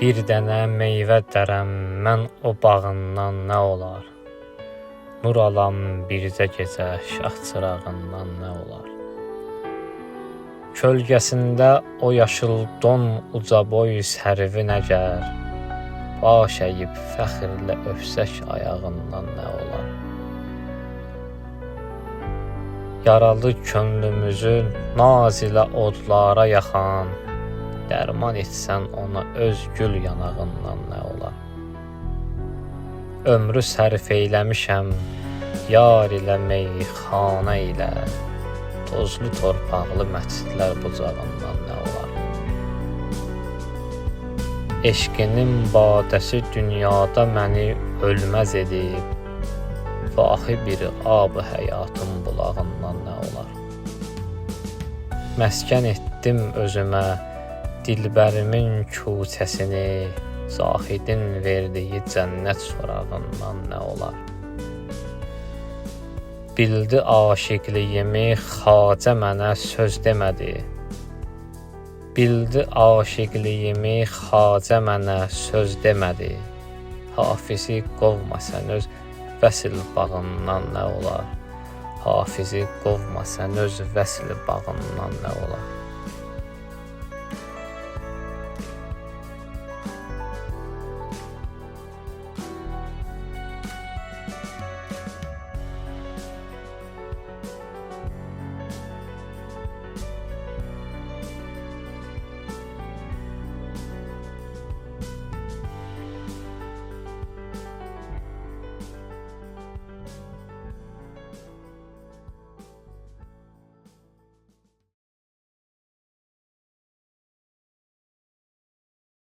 Bir dənə meyvə dərəm mən o bağından nə olar? Nur alam bircə gecə şah çırağından nə olar? Kölgəsində o yaşıl don ucaboy sərvi nəgər, baş əyib fəxrlə öpsək ayağından nə olar? Yaralı könlümüzü naz ilə odlara yaxan, dərman etsən ona öz gül yanağından nə olar? Ömrü sərf eyləmişəm yar ilə meyxana ilə, tozlu torpaqlı məscidlər bucağından nə olar? Eşqinin badəsi dünyada məni ölməz edib, vahi bir ab-ı həyatın bulağından nə olar? Məskən etdim özümə dilbərimin küçəsini, zahidin verdiyi cənnət sorağından nə olar? Bildi aşiqliyimi Xacə mənə söz demədi. Bildi aşiqliyimi Xacə mənə söz demədi. Hafizi qovmasan öz vəsil bağından nə olar? Hafizi qovmasan öz vəsil bağından nə olar?